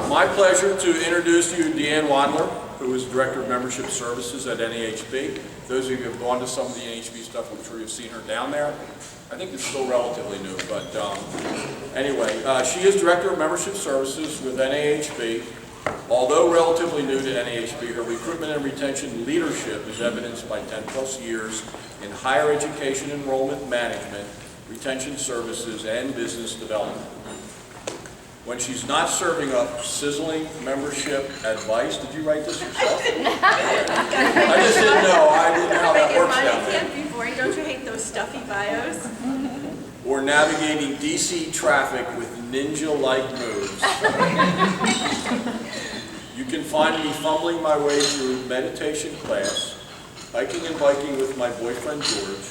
My pleasure to introduce you to DeAnn Wandler, who is Director of Membership Services at NAHB. Those of you who have gone to some of the NAHB stuff, I'm sure you've seen her down there. I think it's still relatively new, but anyway, she is Director of Membership Services with NAHB. Although relatively new to NAHB, her recruitment and retention leadership is evidenced by 10+ years in higher education enrollment management, retention services, and business development. When she's not serving up sizzling membership advice, did you write this yourself? I just didn't know. I didn't know how that works down there. Can't be boring. Don't you hate those stuffy bios? Or navigating DC traffic with ninja-like moves. You can find me fumbling my way through meditation class, hiking and biking with my boyfriend George,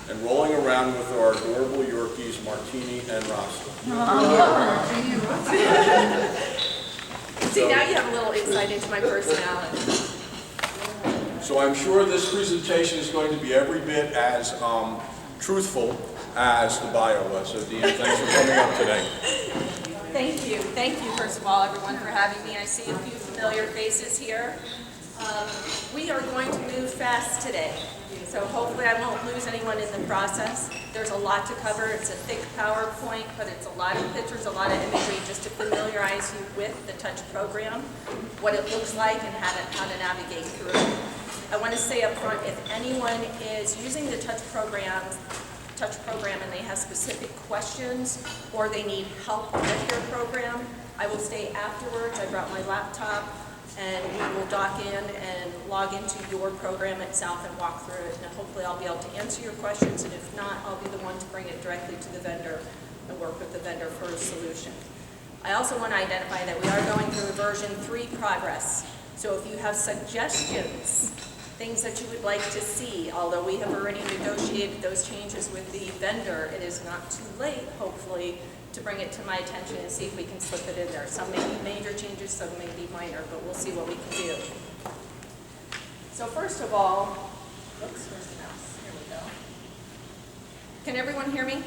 and rolling around with our adorable Yorkies, Martini and Rasta. See, now you have a little insight into my personality. So I'm sure this presentation is going to be every bit as truthful as the bio was. So DeAnn, thanks for coming up today. Thank you. Thank you, first of all, everyone, for having me. I see a few familiar faces here. We are going to move fast today, so hopefully I won't lose anyone in the process. There's a lot to cover. It's a thick PowerPoint, but it's a lot of pictures, a lot of imagery, just to familiarize you with the Touch program, what it looks like, and how to navigate through it. I want to say up front, if anyone is using the Touch program and they have specific questions or they need help with your program, I will stay afterwards. I brought my laptop and we will dock in and log into your program itself and walk through it, and hopefully I'll be able to answer your questions, and if not, I'll be the one to bring it directly to the vendor and work with the vendor for a solution. I also want to identify that we are going through version 3 progress, so if you have suggestions, things that you would like to see, although we have already negotiated those changes with the vendor, it is not too late, hopefully, to bring it to my attention and see if we can slip it in there. Some may be major changes, some may be minor, but we'll see what we can do. So first of all, oops, where's the mouse? Here we go. Can everyone hear me?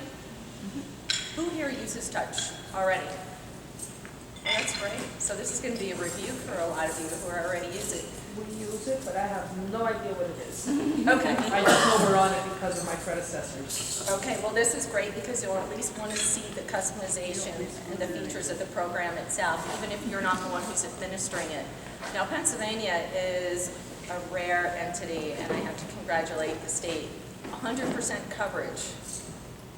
Who here uses Touch already? Oh, that's great. So this is going to be a review for a lot of you who are already using it. We use it, but I have no idea what it is. Okay. I just know we're on it because of my predecessors. Okay, well this is great because you'll at least want to see the customization and the features of the program itself, even if you're not the one who's administering it. Now Pennsylvania is a rare entity, and I have to congratulate the state. 100% coverage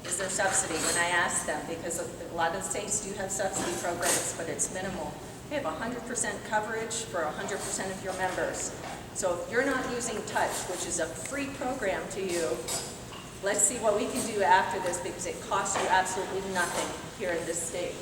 is their subsidy when I asked them, because a lot of the states do have subsidy programs, but it's minimal. They have 100% coverage for 100% of your members. So if you're not using Touch, which is a free program to you, let's see what we can do after this, because it costs you absolutely nothing here in this state.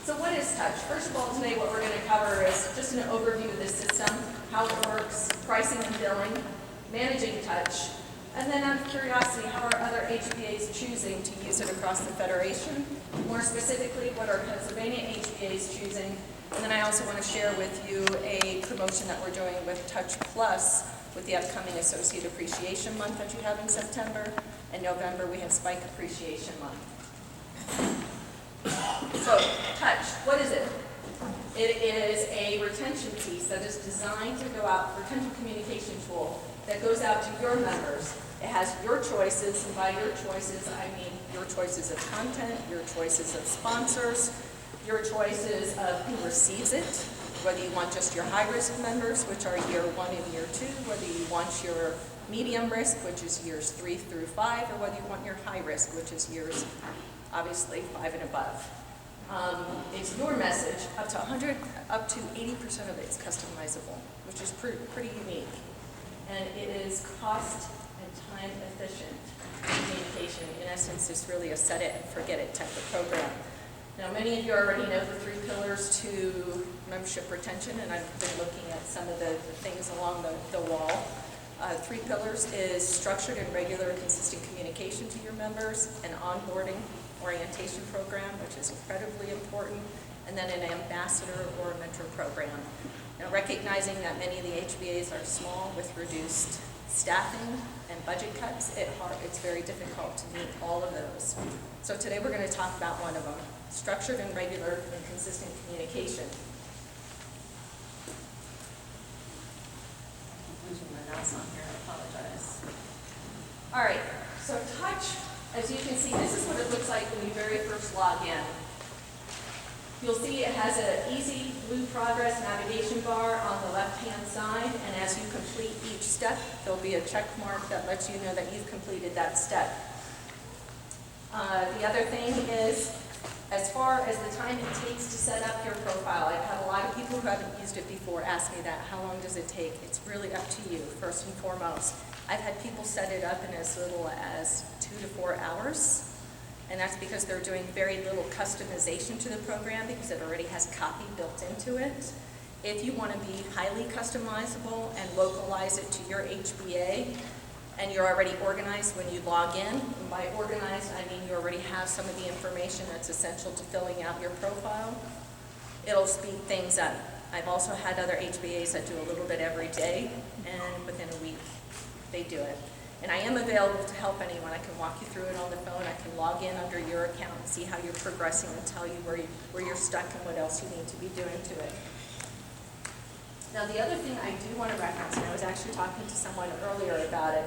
So what is Touch? First of all, today what we're going to cover is just an overview of the system, how it works, pricing and billing, managing Touch, and then out of curiosity, how are other HBAs choosing to use it across the Federation? More specifically, what are Pennsylvania HBAs choosing? And then I also want to share with you a promotion that we're doing with Touch Plus with the upcoming Associate Appreciation Month that you have in September. In November, we have Spike Appreciation Month. So, Touch, what is it? It is a retention piece that is designed to go out, retention communication tool that goes out to your members. It has your choices, and by your choices, I mean your choices of content, your choices of sponsors, your choices of who receives it, whether you want just your high-risk members, which are year 1 and year 2, whether you want your medium risk, which is years 3 through 5, or whether you want your high risk, which is years, obviously, 5 and above. It's your message, up to 80% of it is customizable, which is pretty unique. And it is cost and time efficient communication. In essence, it's really a set it and forget it type of program. Now, many of you already know the 3 pillars to membership retention, and I've been looking at some of the things along the wall. 3 pillars is structured and regular consistent communication to your members, an onboarding orientation program, which is incredibly important, and then an ambassador or a mentor program. Now, recognizing that many of the HBAs are small with reduced staffing and budget cuts, it's very difficult to meet all of those. So today we're going to talk about one of them, structured and regular and consistent communication. this on here, I apologize. All right, so touch, as you can see, this is what it looks like when you very first log in. You'll see it has an easy blue progress navigation bar on the left-hand side, and as you complete each step, there'll be a check mark that lets you know that you've completed that step. The other thing is, as far as the time it takes to set up your profile, I've had a lot of people who haven't used it before ask me that. How long does it take? It's really up to you, first and foremost. I've had people set it up in as little as 2 to 4 hours. And that's because they're doing very little customization to the program because it already has copy built into it. If you want to be highly customizable and localize it to your HBA, and you're already organized when you log in, and by organized I mean you already have some of the information that's essential to filling out your profile, it'll speed things up. I've also had other HBAs that do a little bit every day, and within a week they do it. And I am available to help anyone. I can walk you through it on the phone. I can log in under your account and see how you're progressing and tell you where you're stuck and what else you need to be doing to it. Now, the other thing I do want to reference, and I was actually talking to someone earlier about it,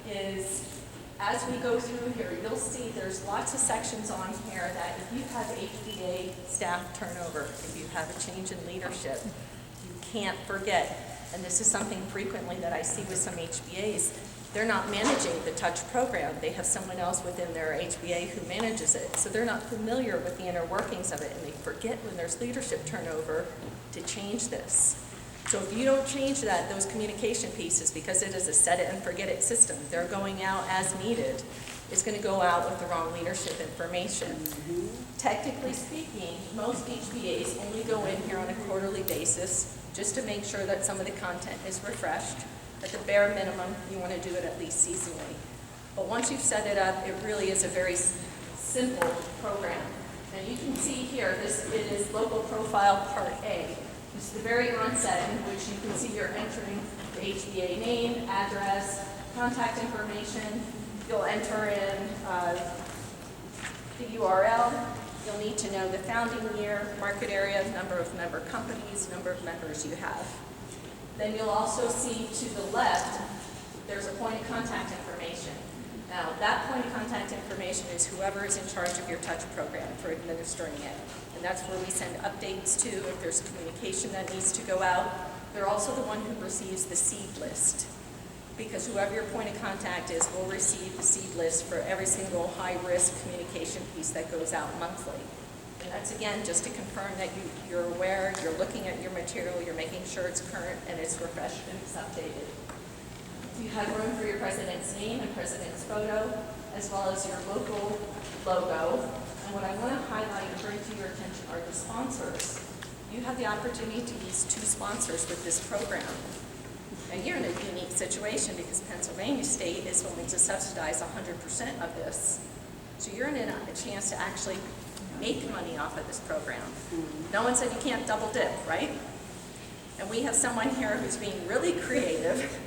is as we go through here, you'll see there's lots of sections on here that if you have HBA staff turnover, if you have a change in leadership, you can't forget. And this is something frequently that I see with some HBAs. They're not managing the touch program. They have someone else within their HBA who manages it. So they're not familiar with the inner workings of it, and they forget when there's leadership turnover to change this. So if you don't change that, those communication pieces, because it is a set it and forget it system, they're going out as needed, it's going to go out with the wrong leadership information. Technically speaking, most HBAs only go in here on a quarterly basis just to make sure that some of the content is refreshed. At the bare minimum, you want to do it at least seasonally. But once you've set it up, it really is a very simple program. And you can see here, this is Local Profile Part A. This is the very onset in which you can see you're entering the HBA name, address, contact information. You'll enter in the URL. You'll need to know the founding year, market area, number of member companies, number of members you have. Then you'll also see to the left, there's a point of contact information. Now, that point of contact information is whoever is in charge of your touch program for administering it. And that's where we send updates to if there's communication that needs to go out. They're also the one who receives the seed list, because whoever your point of contact is will receive the seed list for every single high-risk communication piece that goes out monthly. And that's, again, just to confirm that you're aware, you're looking at your material, you're making sure it's current and it's refreshed and it's updated. You have room for your president's name and president's photo, as well as your local logo. And what I want to highlight and bring to your attention are the sponsors. You have the opportunity to use 2 sponsors with this program. And you're in a unique situation because Pennsylvania State is willing to subsidize 100% of this. So you're in a chance to actually make money off of this program. No one said you can't double dip, right? And we have someone here who's being really creative.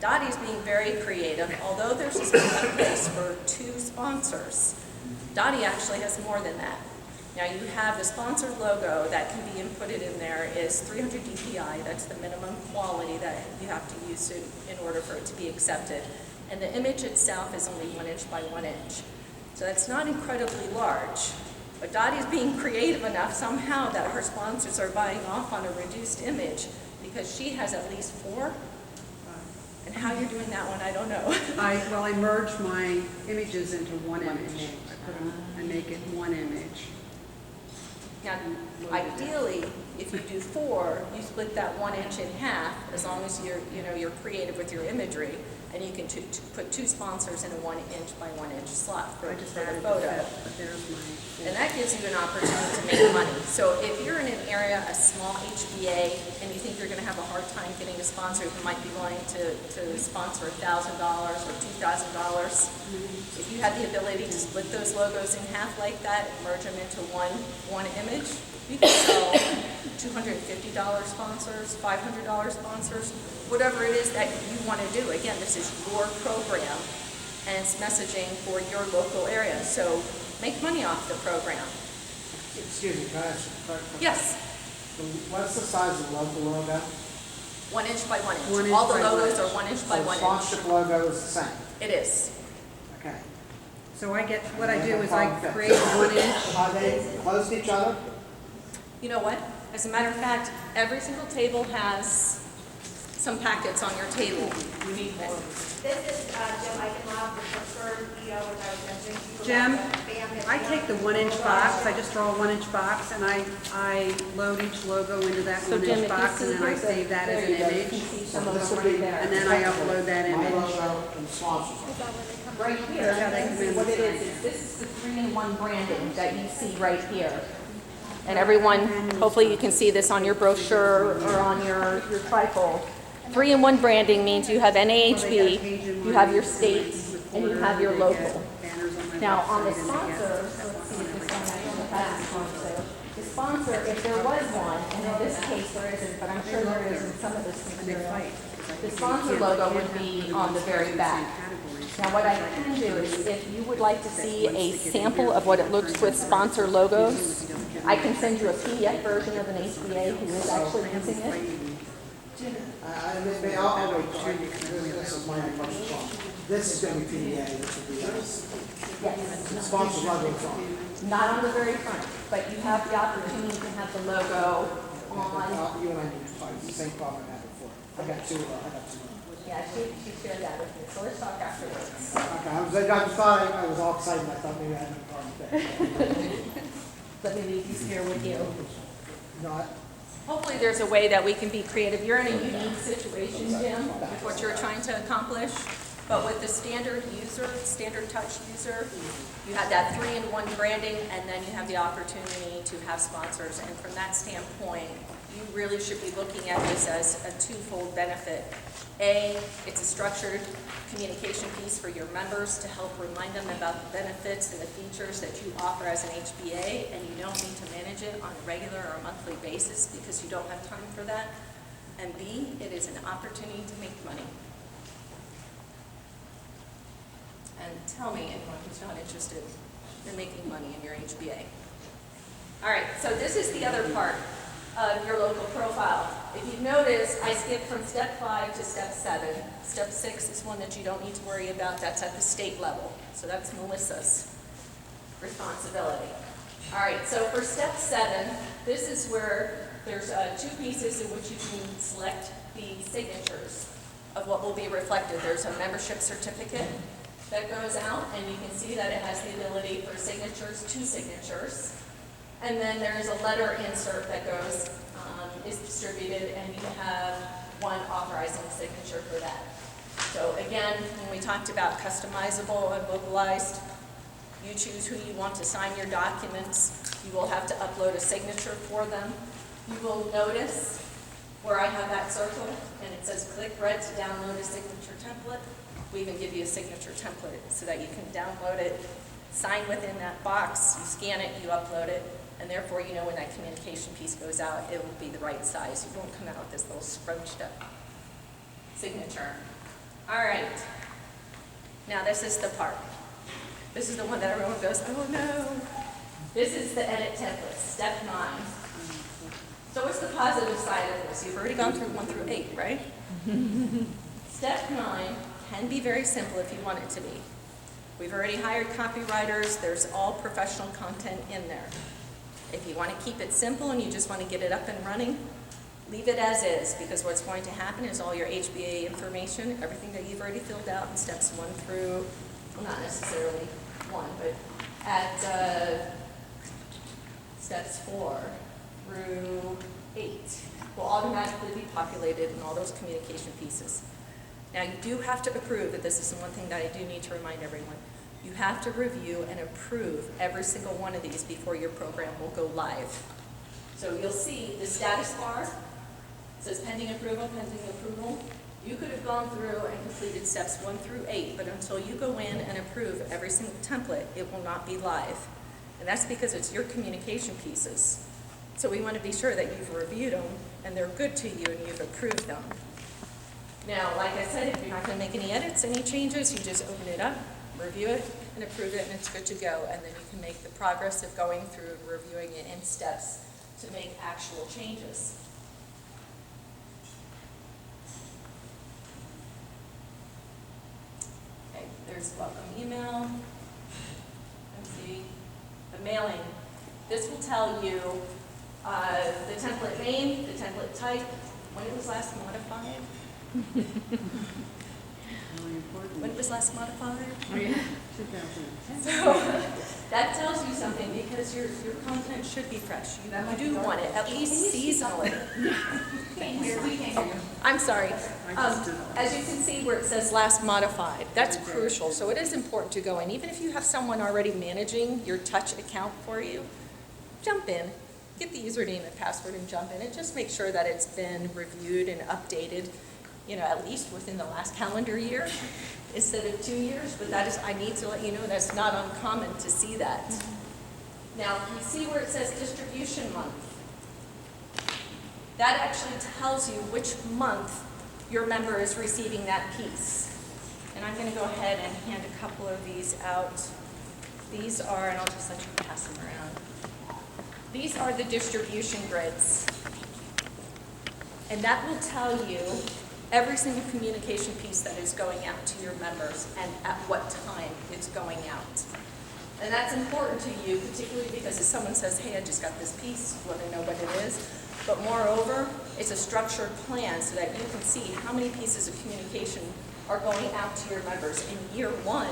Dottie's being very creative. Although there's a place for 2 sponsors, Dottie actually has more than that. Now you have the sponsored logo that can be inputted in there is 300 dpi. That's the minimum quality that you have to use in order for it to be accepted. And the image itself is only 1 inch by 1 inch. So that's not incredibly large. But Dottie's being creative enough somehow that her sponsors are buying off on a reduced image because she has at least 4. And how you're doing that one, I don't know. I merge my images into one image. I make it one image. Now, ideally, if you do 4, you split that 1 inch in half, as long as you're creative with your imagery, and you can put 2 sponsors in a 1 inch by 1 inch slot for the photo. And that gives you an opportunity to make money. So if you're in an area, a small HBA, and you think you're going to have a hard time getting a sponsor who might be willing to sponsor $1,000 or $2,000, if you had the ability to split those logos in half like that and merge them into one image, you can sell $250 sponsors, $500 sponsors, whatever it is that you want to do. Again, this is your program, and it's messaging for your local area. So make money off the program. Excuse me, can I ask a question? Yes. What's the size of the local logo? 1 inch by 1 1 inch. inch All the by 1 logos inch. are 1 inch by So 1 the inch. sponsorship logo is the same. It is. Okay. So what I do is I create 1 inch. Are they close to each other? You know what? As a matter of fact, every single table has some packets on your table. You need more. This is Jim Eichenlaub, the Brochure EO, which I was mentioning. Jim, I take the 1 inch box, I just draw a 1 inch box, and I load each logo into that 1 inch box, and then I save that as an image. Some of This them would be right there. And then I upload that My image. logo and sponsors. Right here, That's how they this come is in what it and is this is the 3-in-1 branding that you see right here. And everyone, hopefully you can see this on your brochure or on your trifold. 3-in-1 branding means you have NAHB, you have your state, and you have your local. Now, on the sponsor, let's see if this one actually has a sponsor. The sponsor, if there was one, and in this case there isn't, but I'm sure there is in some of this material, the sponsor logo would be on the very back. Now, what I can do is, if you would like to see a sample of what it looks with sponsor logos, I can send you a PDF version of an HBA who is actually using it. I'll wait. This is my question. This is going to be PDA. This will be Yes. the sponsor logo is on. Not on the very front, but you have the opportunity to have the logo on. You and I need to fight the same problem I had before. I got two. Yeah, she shared that with me, so let's talk afterwards. Okay, I just thought I was all excited. I thought maybe I had a problem with that. Let me leave these here with you. Not. Hopefully there's a way that we can be creative. You're in a unique situation, Jim, with what you're trying to accomplish. But with the standard user, standard touch user, you have that 3-in-1 branding, and then you have the opportunity to have sponsors. And from that standpoint, you really should be looking at this as a twofold benefit. A, it's a structured communication piece for your members to help remind them about the benefits and the features that you offer as an HBA, and you don't need to manage it on a regular or a monthly basis because you don't have time for that. And B, it is an opportunity to make money. And tell me anyone who's not interested in making money in your HBA. All right, so this is the other part of your local profile. If you've noticed, I skipped from step 5 to step 7. Step 6 is one that you don't need to worry about. That's at the state level. So that's Melissa's responsibility. All right, so for step 7, this is where there's 2 pieces in which you can select the signatures of what will be reflected. There's a membership certificate that goes out, and you can see that it has the ability for signatures, 2 signatures. And then there's a letter insert that goes, is distributed, and you have 1 authorizing signature for that. So again, when we talked about customizable and localized, you choose who you want to sign your documents. You will have to upload a signature for them. You will notice where I have that circle, and it says click red to download a signature template. We even give you a signature template so that you can download it, sign within that box, you scan it, you upload it, and therefore you know when that communication piece goes out, it will be the right size. You won't come out with this little scrunched up signature. All right. Now this is the part. This is the one that everyone goes, oh no. This is the edit template, step 9. So what's the positive side of this? You've already gone through 1 through 8, right? Step 9 can be very simple if you want it to be. We've already hired copywriters. There's all professional content in there. If you want to keep it simple and you just want to get it up and running, leave it as is, because what's going to happen is all your HBA information, everything that you've already filled out in steps 1 through, well, not necessarily 1, but at steps 4 through 8 will automatically be populated in all those communication pieces. Now, you do have to approve, that this is one thing that I do need to remind everyone. You have to review and approve every single one of these before your program will go live. So you'll see the status bar says pending approval, pending approval. You could have gone through and completed steps 1 through 8, but until you go in and approve every single template, it will not be live. And that's because it's your communication pieces. So we want to be sure that you've reviewed them and they're good to you and you've approved them. Now, like I said, if you're not going to make any edits, any changes, you just open it up, review it, and approve it, and it's good to go. And then you can make the progress of going through and reviewing it in steps to make actual changes. there's welcome email. Let's see, the mailing. This will tell you the template name, the template type, when it was last modified. When it was last modified. Oh, yeah. 2010. So that tells you something because your content should be fresh. You do want it, at least seasonally. I'm sorry. As you can see where it says last modified, that's crucial. So it is important to go in. Even if you have someone already managing your touch account for you, jump in, get the username and password and jump in and just make sure that it's been reviewed and updated, you know, at least within the last calendar year instead of 2 years. But that is, I need to let you know that's not uncommon to see that. Now, you see where it says distribution month. That actually tells you which month your member is receiving that piece. And I'm going to go ahead and hand a couple of these out. These are, and I'll just let you pass them around. These are the distribution grids. And that will tell you every single communication piece that is going out to your members and at what time it's going out. And that's important to you, particularly because if someone says, hey, I just got this piece, you want to know what it is. But moreover, it's a structured plan so that you can see how many pieces of communication are going out to your members. In year one,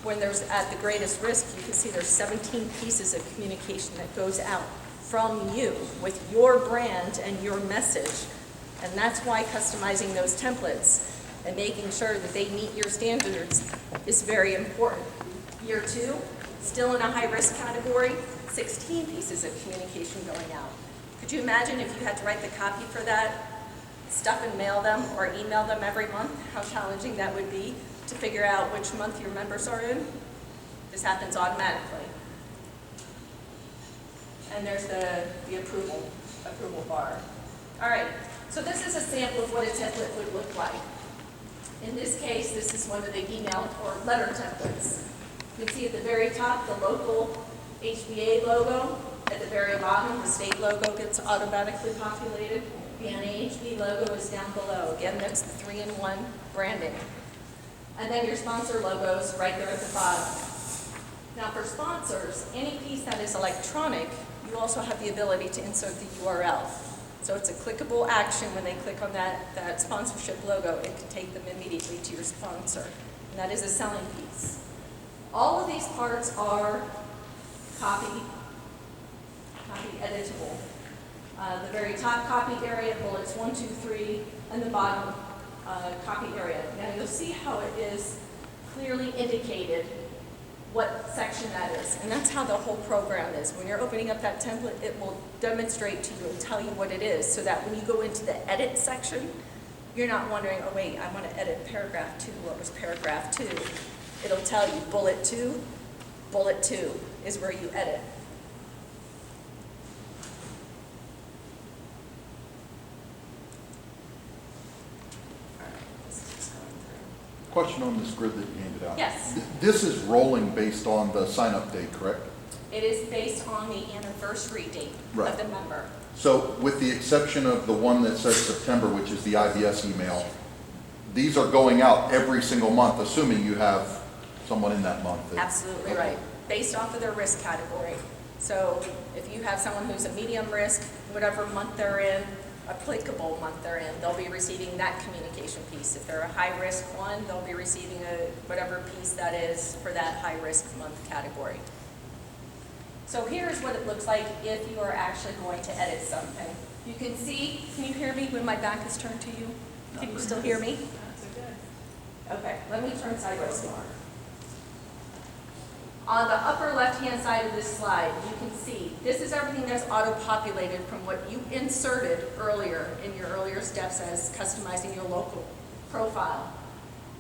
when there's at the greatest risk, you can see there's 17 pieces of communication that goes out from you with your brand and your message. And that's why customizing those templates and making sure that they meet your standards is very important. Year two, still in a high-risk category, 16 pieces of communication going out. Could you imagine if you had to write the copy for that, stuff and mail them or email them every month, how challenging that would be to figure out which month your members are in? This happens automatically. And there's the approval bar. All right, so this is a sample of what a template would look like. In this case, this is one of the email or letter templates. You can see at the very top, the local HBA logo. At the very bottom, the state logo gets automatically populated. The NAHB logo is down below. Again, that's the 3-in-1 branding. And then your sponsor logos right there at the bottom. Now for sponsors, any piece that is electronic, you also have the ability to insert the URL. So it's a clickable action when they click on that sponsorship logo, it can take them immediately to your sponsor. And that is a selling piece. All of these parts are copy editable. The very top copy area, bullets 1, 2, 3, and the bottom copy area. Now you'll see how it is clearly indicated what section that is. And that's how the whole program is. When you're opening up that template, it will demonstrate to you and tell you what it is so that when you go into the edit section, you're not wondering, oh wait, I want to edit paragraph 2. What was paragraph 2? It'll tell you bullet 2 is where you edit. Question on this grid that you handed out. Yes. This is rolling based on the sign-up date, correct? It is based on the anniversary date Right. of the member. So with the exception of the one that says September, which is the IBS email, these are going out every single month, assuming you have someone in that month. Absolutely Okay. right, based off of their risk category. So if you have someone who's a medium risk, whatever month they're in, applicable month they're in, they'll be receiving that communication piece. If they're a high-risk one, they'll be receiving whatever piece that is for that high-risk month category. So here's what it looks like if you are actually going to edit something. You can see, can you hear me when my back is turned to you? Can you still hear me? Okay, let me turn sideways more. On the upper left-hand side of this slide, you can see this is everything that's auto-populated from what you inserted earlier in your earlier steps as customizing your local profile.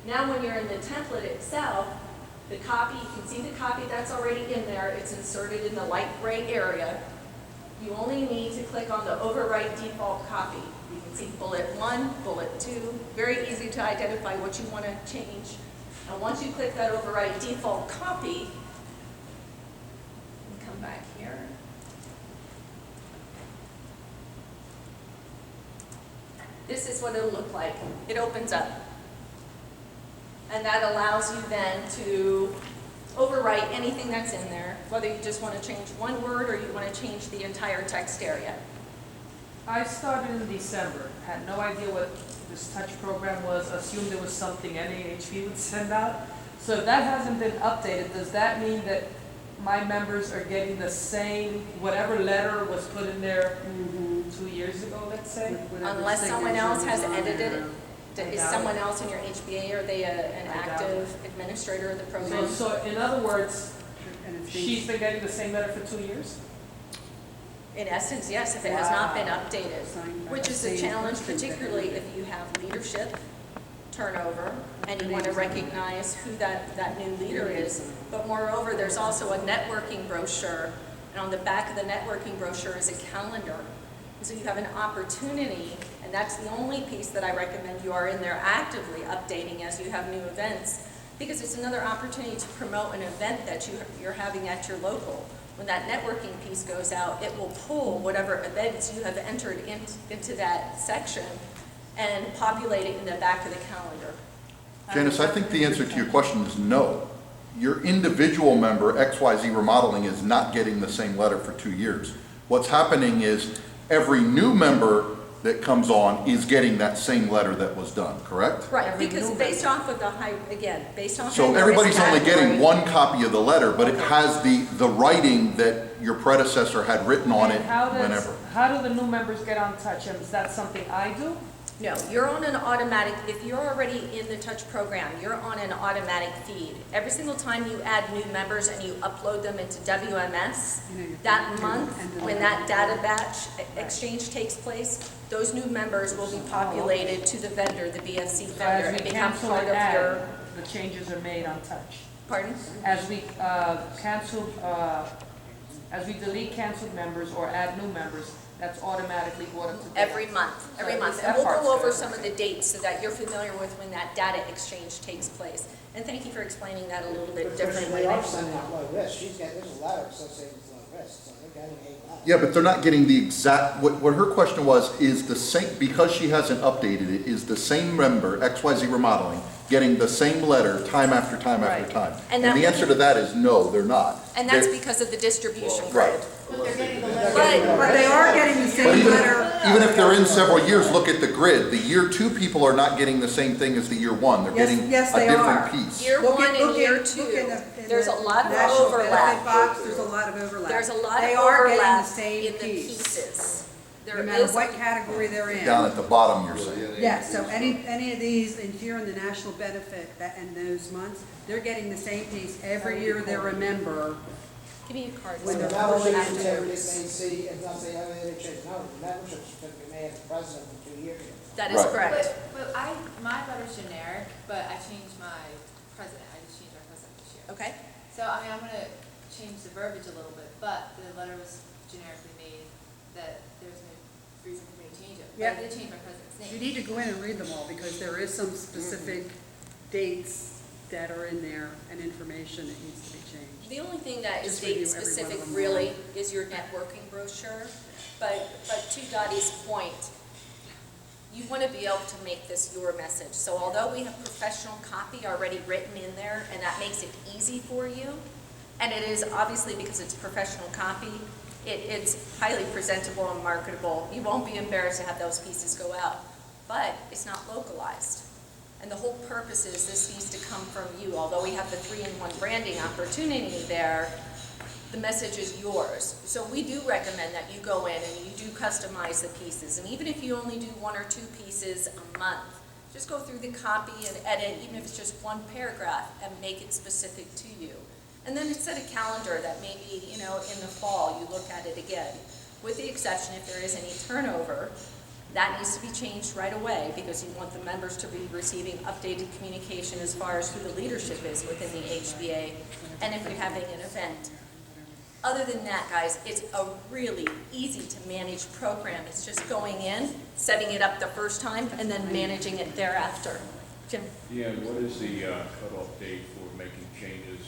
Now when you're in the template itself, the copy, you can see the copy that's already in there. It's inserted in the light gray area. You only need to click on the overwrite default copy. You can see bullet 1, bullet 2. Very easy to identify what you want to change. And once you click that overwrite default copy, come back here. This is what it'll look like. It opens up. And that allows you then to overwrite anything that's in there, whether you just want to change one word or you want to change the entire text area. I started in December, had no idea what this touch program was, assumed it was something NAHB would send out. So if that hasn't been updated, does that mean that my members are getting the same, whatever letter was put in there 2 years ago, let's say? Whatever Unless someone signature else has is on edited there. it. Is someone else in your HBA, are they an I doubt active administrator of the program? So in other words, And it's she's been getting the same letter for 2 years? In essence, yes, if it has not been Wow. updated, Signed by which the is a same challenge, person. particularly if you have leadership turnover and you want to recognize who that new leader is. But moreover, there's also a networking brochure, and on the back of the networking brochure is a calendar. And so you have an opportunity, and that's the only piece that I recommend you are in there actively updating as you have new events, because it's another opportunity to promote an event that you're having at your local. When that networking piece goes out, it will pull whatever events you have entered into that section and populate it in the back of the calendar. Janice, I think the answer to your question is no. Your individual member, XYZ Remodeling, is not getting the same letter for 2 years. What's happening is every new member that comes on is getting that same letter that was done, correct? Right, Every because new based off of the high, again, based off. So of the everybody's risk only getting category. one copy of the letter, but it has the writing that your predecessor had written on it And how whenever. how do the new members get on touch? Is that something I do? No, you're on an automatic, if you're already in the Touch program, you're on an automatic feed. Every single time you add new members and you upload them into WMS, that month, when that data batch exchange takes place, those new members will be populated to the vendor, the BFC So vendor, as and we become cancel part and of your, add, the changes are made on touch. pardon? As we cancel, as we delete canceled members or add new members, that's automatically ordered to. Every month, every So month. that And we'll part's go over good. some of the dates so that you're familiar with when that data exchange takes place. And thank you for explaining that a little bit But differently. they are sending out low risk, there's a letter associated with low risk, so they're getting a letter. Yeah, but they're not getting the exact, what her question was, is the same, because she hasn't updated it, is the same member, XYZ Remodeling, getting the same letter time after time after Right. time? And And that- the answer to that is no, they're not. And that's They're- because of the distribution Right. grid. But they're getting the letter. Right. But they are getting the But same letter. even if they're in several years, look at the grid. The year 2 people are not getting the same thing as the year 1. They're Yes, getting yes, a they different are. piece. Year Look one at- look and year at- two, look in there's a the lot of national overlap. benefit box, there's a lot of overlap. There's a lot They of are getting overlap the same in the piece, pieces. no There matter is, what category they're in. Down at the bottom, you're saying. Yes, so any of these, if you're in the national benefit that in those months, they're getting the same piece every year they're a member. give me a card. When the so- membership afterwards. certificate may see, if not say, oh, they changed, no, the membership certificate may have the president for 2 years. That is Right. correct. But my letter's generic, but I changed my president, I just changed my president this year. Okay, So, I mean, I'm gonna change the verbiage a little bit, but the letter was generically made that there's no reason for me to change it. But Yeah. I did change my president's You name. need to go in and read them all, because there is some specific dates that are in there and information that needs to be changed. the only thing that is Just review date every one of specific them. really is your networking brochure. But to Dottie's point, you want to be able to make this your message. So although we have professional copy already written in there, and that makes it easy for you, and it is obviously because it's professional copy, it's highly presentable and marketable. You won't be embarrassed to have those pieces go out, but it's not localized. And the whole purpose is this needs to come from you. Although we have the 3-in-1 branding opportunity there, the message is yours. So we do recommend that you go in and you do customize the pieces. And even if you only do 1 or 2 pieces a month, just go through the copy and edit, even if it's just 1 paragraph, and make it specific to you. And then set a calendar that maybe, in the fall, you look at it again. With the exception, if there is any turnover, that needs to be changed right away, because you want the members to be receiving updated communication as far as who the leadership is within the HBA, and if you're having an event. Other than that, guys, it's a really easy to manage program. It's just going in, setting it up the first time, and then managing it thereafter. Jim? DeAnn, what is the cutoff date for making changes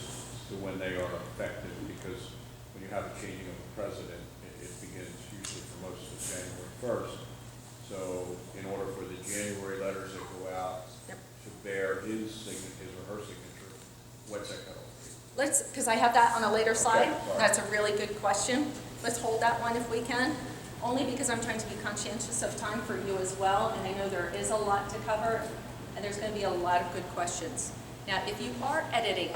to when they are effective? Because when you have a changing of a president, it begins usually for most of January 1st. So in order for the January letters that go out, Yep. to bear his or her signature, what's that cutoff date? Let's, because I have that on a later slide. sorry. That's a really good question. Let's hold that one if we can, only because I'm trying to be conscientious of time for you as well, and I know there is a lot to cover, and there's going to be a lot of good questions. Now, if you are editing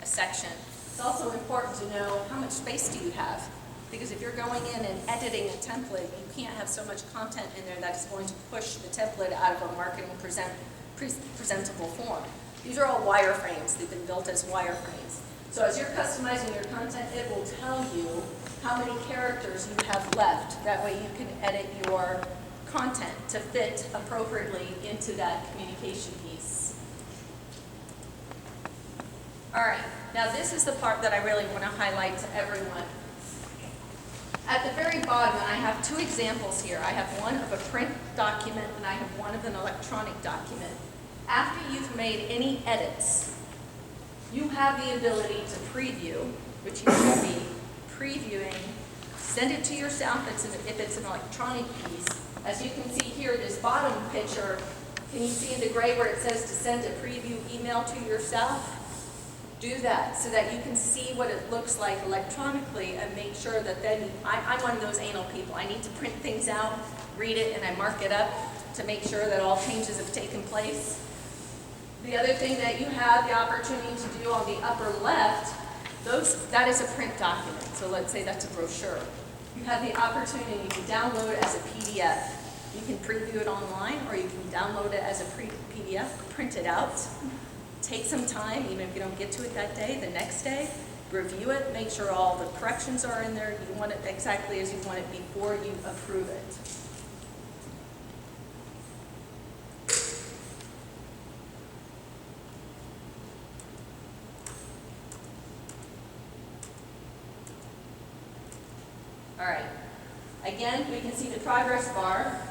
a section, it's also important to know how much space do you have, because if you're going in and editing a template, you can't have so much content in there that's going to push the template out of a marketing presentable form. These are all wireframes. They've been built as wireframes. So as you're customizing your content, it will tell you how many characters you have left. That way you can edit your content to fit appropriately into that communication piece. All right, now this is the part that I really want to highlight to everyone. At the very bottom, and I have two examples here. I have one of a print document and I have one of an electronic document. After you've made any edits, you have the ability to preview, which you will be previewing, send it to yourself if it's an electronic piece. As you can see here, this bottom picture, can you see in the gray where it says to send a preview email to yourself? Do that so that you can see what it looks like electronically and make sure that then, I'm one of those anal people. I need to print things out, read it, and I mark it up to make sure that all changes have taken place. The other thing that you have the opportunity to do on the upper left, that is a print document. So let's say that's a brochure. You have the opportunity to download it as a PDF. You can preview it online or you can download it as a PDF, print it out. Take some time, even if you don't get to it that day, the next day, review it, make sure all the corrections are in there, you want it exactly as you want it before you approve it. All right, again, we can see the progress bar,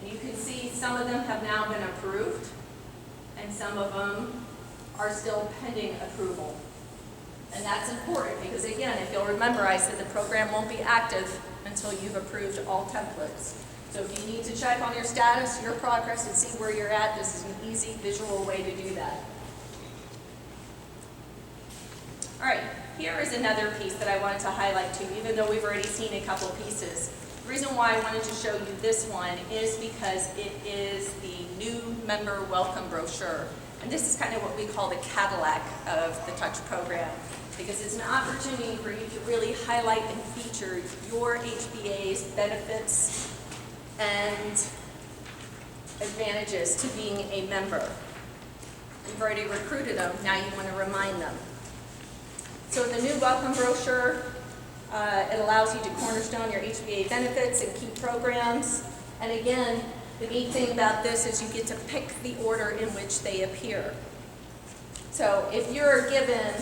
and you can see some of them have now been approved, and some of them are still pending approval. And that's important because, again, if you'll remember, I said the program won't be active until you've approved all templates. So if you need to check on your status, your progress, and see where you're at, this is an easy visual way to do that. All right, here is another piece that I wanted to highlight to you, even though we've already seen a couple pieces. The reason why I wanted to show you this one is because it is the new member welcome brochure. And this is kind of what we call the Cadillac of the Touch program, because it's an opportunity for you to really highlight and feature your HBA's benefits and advantages to being a member. You've already recruited them, now you want to remind them. So in the new welcome brochure, it allows you to cornerstone your HBA benefits and key programs. And again, the neat thing about this is you get to pick the order in which they appear. So if you're given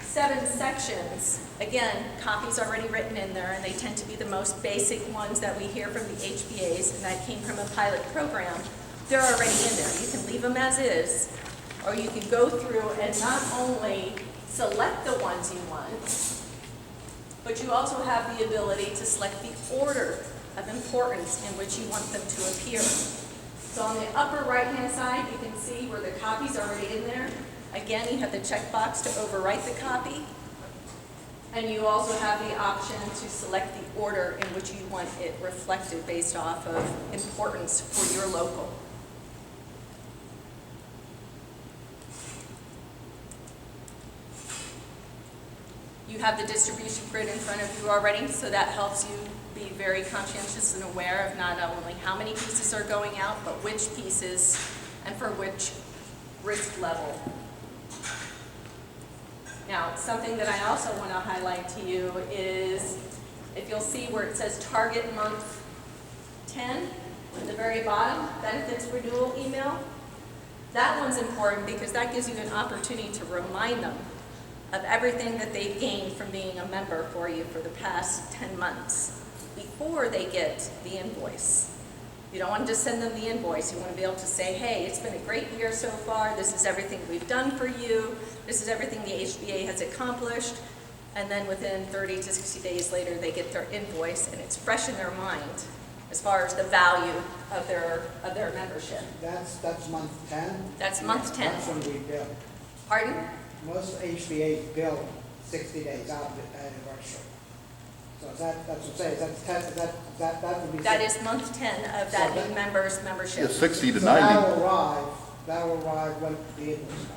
7 sections, again, copies already written in there, and they tend to be the most basic ones that we hear from the HBAs, and that came from a pilot program. They're already in there. You can leave them as is, or you can go through and not only select the ones you want, but you also have the ability to select the order of importance in which you want them to appear. So on the upper right-hand side, you can see where the copy's already in there. Again, you have the checkbox to overwrite the copy. And you also have the option to select the order in which you want it reflected based off of importance for your local. You have the distribution grid in front of you already, so that helps you be very conscientious and aware of not only how many pieces are going out, but which pieces and for which risk level. Now, something that I also want to highlight to you is, if you'll see where it says target month 10, at the very bottom, benefits renewal email, that one's important because that gives you an opportunity to remind them of everything that they've gained from being a member for you for the past 10 months before they get the invoice. You don't want to just send them the invoice. You want to be able to say, hey, it's been a great year so far. This is everything we've done for you. This is everything the HBA has accomplished. And then within 30 to 60 days later, they get their invoice, and it's fresh in their mind as far as the value of their membership. That's month 10. That's month 10. That's when we bill. Pardon? Most HBA's bill 60 days out of the anniversary. So that's what I'm saying, that would be. That is month 10 of that new member's membership. Yeah, 60 to So 90. that will arrive when the invoice comes.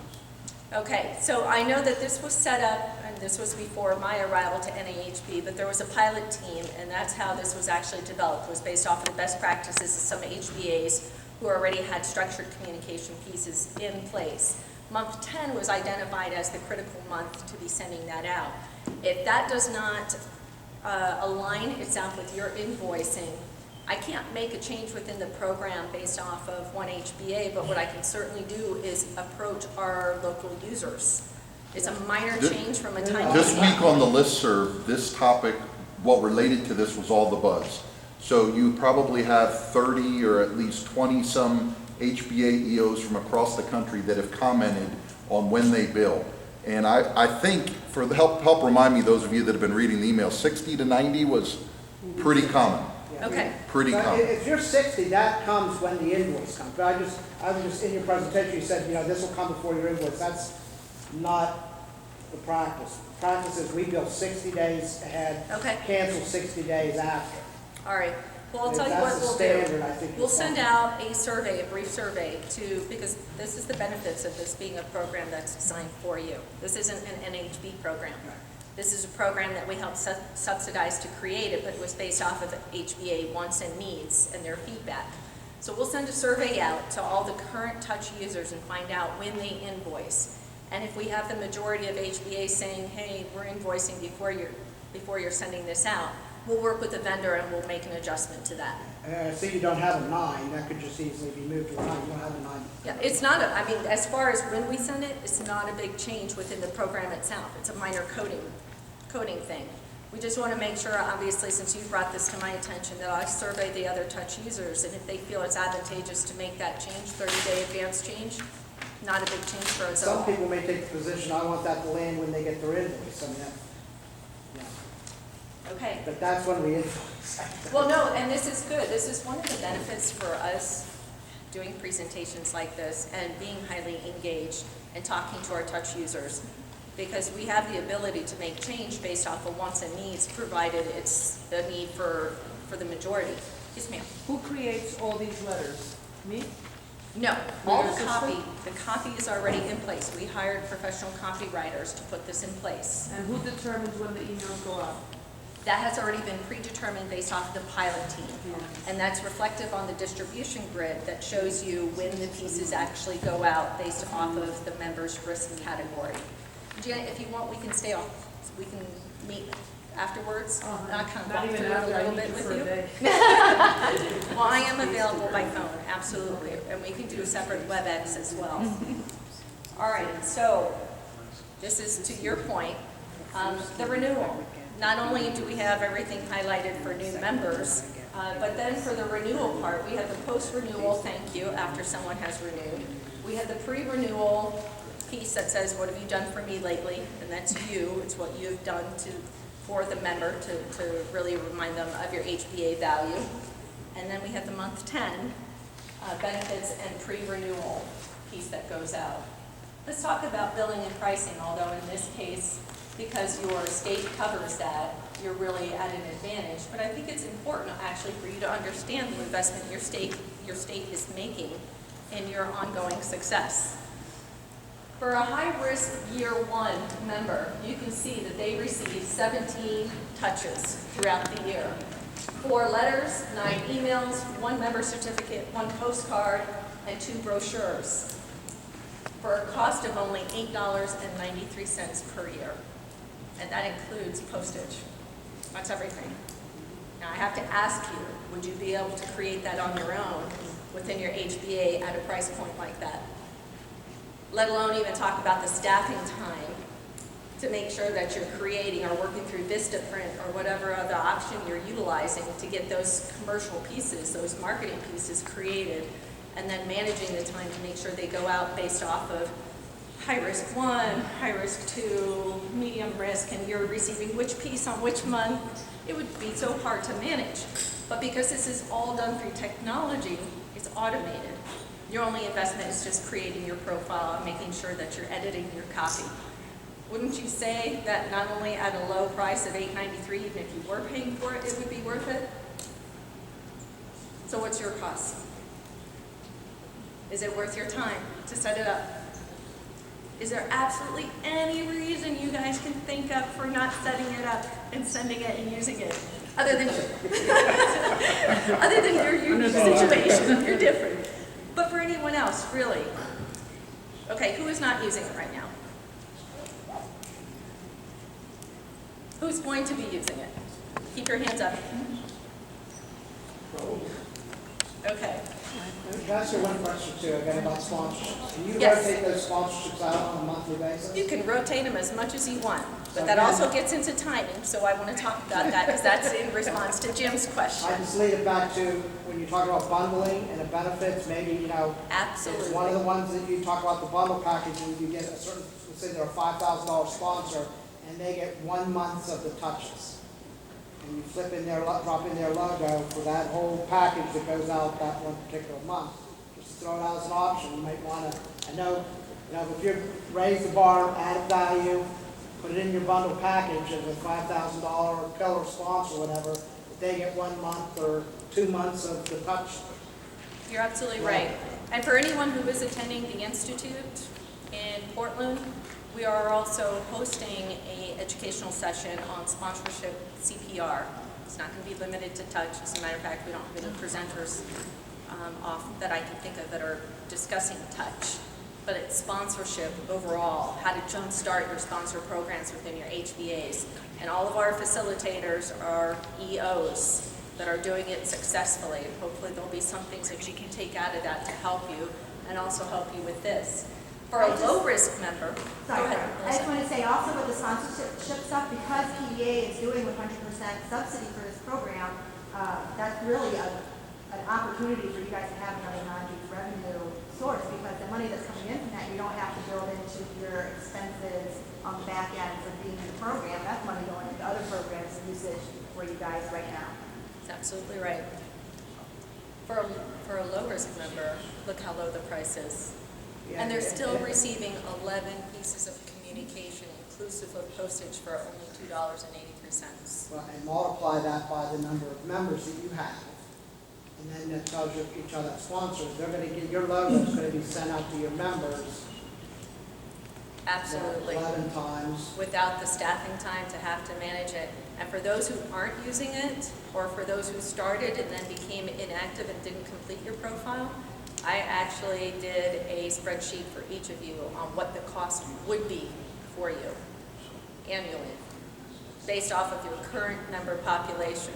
Okay, so I know that this was set up, and this was before my arrival to NAHB, but there was a pilot team, and that's how this was actually developed. It was based off of the best practices of some HBAs who already had structured communication pieces in place. Month 10 was identified as the critical month to be sending that out. If that does not align itself with your invoicing, I can't make a change within the program based off of one HBA, but what I can certainly do is approach our local users. It's a minor change from a time. This week on the listserv, this topic, what related to this was all the buzz. So you probably have 30 or at least 20 some HBA EOs from across the country that have commented on when they bill. And I think, for the help remind me, those of you that have been reading the email, 60 to 90 was pretty common. Okay. Pretty So common. if you're 60, that comes when the invoice comes. But I was just in your presentation, you said, this will come before your invoice. That's not the practice. The practice is we bill 60 days ahead, Okay. cancel 60 days after. All right. Well, I'll If tell you that's what the we'll standard, I do. think We'll it's send fine. out a survey, a brief survey because this is the benefits of this being a program that's designed for you. This isn't an NHB program. This is a program that we helped subsidize to create it, but it was based off of HBA wants and needs and their feedback. So we'll send a survey out to all the current touch users and find out when they invoice. And if we have the majority of HBA saying, hey, we're invoicing before you're sending this out, we'll work with the vendor and we'll make an adjustment to that. See, you don't have a 9, that could just easily be moved to a 9. You don't have a 9. Yeah, it's not I mean, as far as when we send it, it's not a big change within the program itself. It's a minor coding thing. We just want to make sure, obviously, since you brought this to my attention, that I survey the other touch users, and if they feel it's advantageous to make that change, 30-day advance change, not a big change for us at all. Some people may take the position, I want that to land when they get their invoice. I mean, Okay. but that's when we invoice. Well, no, and this is good. This is one of the benefits for us doing presentations like this and being highly engaged and talking to our touch users, because we have the ability to make change based off of wants and needs, provided it's the need for the majority. Yes, ma'am. Who creates all these letters? Me? No, all the Assistant? copy is already in place. We hired professional copywriters to put this in place. And who determines when the emails go out? That has already been predetermined based off of the pilot team. And that's reflective on the distribution grid that shows you when the pieces actually go out based off of the member's risk category. Janet, if you want, we can stay on. We can meet afterwards. I'll kind of Not walk even through it a after I little need bit you with for a you. day. Well, I am available by phone, absolutely. And we can do a separate WebEx as well. All right, so this is to your point, the renewal. Not only do we have everything highlighted for new members, but then for the renewal part, we have the post-renewal thank you after someone has renewed. We have the pre-renewal piece that says, what have you done for me lately? And that's you, it's what you've done for the member to really remind them of your HBA value. And then we have the month 10 benefits and pre-renewal piece that goes out. Let's talk about billing and pricing, although in this case, because your state covers that, you're really at an advantage. But I think it's important actually for you to understand the investment your state is making in your ongoing success. For a high-risk year 1 member, you can see that they receive 17 touches throughout the year. 4 letters, 9 emails, 1 member certificate, 1 postcard, and 2 brochures, for a cost of only $8.93 per year. And that includes postage. That's everything. Now I have to ask you, would you be able to create that on your own within your HBA at a price point like that? Let alone even talk about the staffing time to make sure that you're creating or working through VistaPrint or whatever other option you're utilizing to get those commercial pieces, those marketing pieces created, and then managing the time to make sure they go out based off of high risk 1, high risk 2, medium risk, and you're receiving which piece on which month. It would be so hard to manage. But because this is all done through technology, it's automated. Your only investment is just creating your profile and making sure that you're editing your copy. Wouldn't you say that not only at a low price of $8.93, even if you were paying for it, it would be worth it? So what's your cost? Is it worth your time to set it up? Is there absolutely any reason you guys can think of for not setting it up and sending it and using it? Other than other than your unique situation, you're different. But for anyone else, really. Okay, who is not using it right now? Who's going to be using it? Keep your hands up. Okay. Can I ask you one question too, again about sponsorships? Can you Yes. rotate those sponsorships out on a monthly basis? You can rotate them as much as you want, but So that again- also gets into timing, so I want to talk about that because that's in response to Jim's question. I just lead it back to when you talk about bundling and the benefits, maybe, you know, it's one of the Absolutely. ones that you talk about the bundle package, and you get a certain, let's say they're a $5,000 sponsor, and they get 1 month of the touches. And you flip in their, drop in their logo for that whole package that goes out that one particular month. Just throw it out as an option. You might want to, I know, if you raise the bar, add value, put it in your bundle package as a $5,000 pillar sponsor or whatever, if they get 1 month or 2 months of the touch. You're absolutely right. And for anyone who is attending the Institute in Portland, we are also hosting an educational session on sponsorship CPR. It's not going to be limited to touch. As a matter of fact, we don't have any presenters off that I can think of that are discussing touch. But it's sponsorship overall, how to jumpstart your sponsor programs within your HBAs. And all of our facilitators are EOs that are doing it successfully. And hopefully there'll be some things that you can take out of that to help you and also help you with this. For a low-risk member, go Sorry, ahead, I just Melissa. want to say also with the sponsorship stuff, because PDA is doing 100% subsidy for this program, that's really an opportunity for you guys to have another non-dues revenue source, because the money that's coming in from that, you don't have to build into your expenses on the back end for being in the program. That's money going into other programs and usage for you guys right now. That's absolutely right. For a low-risk member, look how low the price is. And they're still receiving 11 pieces of communication inclusive of postage for only $2.83. Well, and multiply that by the number of members that you have. And then that tells you each other sponsors, they're going to get, your logo is going to be sent out to your members Absolutely. 11 times. Without the staffing time to have to manage it. And for those who aren't using it, or for those who started and then became inactive and didn't complete your profile, I actually did a spreadsheet for each of you on what the cost would be for you annually, based off of your current member population.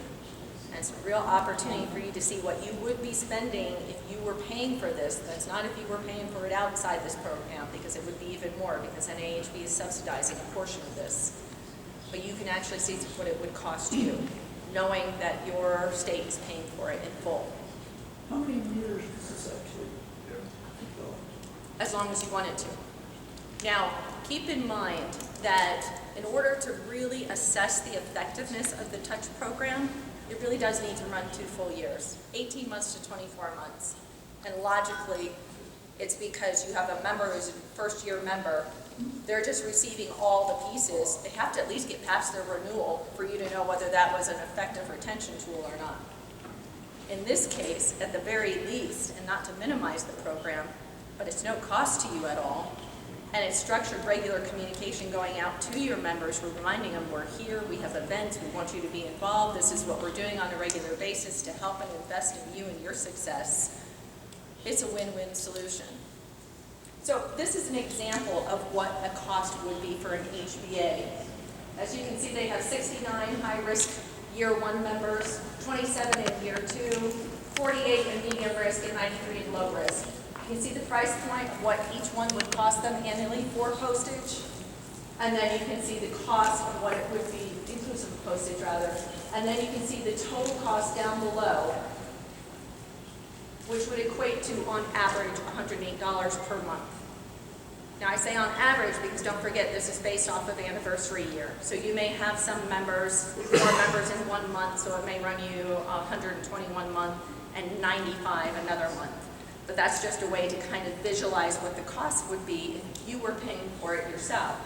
And it's a real opportunity for you to see what you would be spending if you were paying for this. That's not if you were paying for it outside this program, because it would be even more, because NAHB is subsidizing a portion of this. But you can actually see what it would cost you, knowing that your state is paying for it in full. How many years does this actually go? As long as you want it to. Now, keep in mind that in order to really assess the effectiveness of the Touch program, it really does need to run 2 full years, 18 months to 24 months. And logically, it's because you have a member who's a first-year member. They're just receiving all the pieces. They have to at least get past their renewal for you to know whether that was an effective retention tool or not. In this case, at the very least, and not to minimize the program, but it's no cost to you at all, and it's structured regular communication going out to your members, we're reminding them we're here, we have events, we want you to be involved, this is what we're doing on a regular basis to help and invest in you and your success. It's a win-win solution. So this is an example of what a cost would be for an HBA. As you can see, they have 69 high-risk year 1 members, 27 in year 2, 48 in medium risk, and 93 in low risk. You can see the price point of what each one would cost them annually for postage, and then you can see the cost of what it would be, inclusive of postage rather, and then you can see the total cost down below, which would equate to, on average, $108 per month. Now, I say on average because don't forget this is based off of anniversary year. So you may have some members, more members in 1 month, so it may run you 121 month and 95 another month. But that's just a way to kind of visualize what the cost would be if you were paying for it yourself.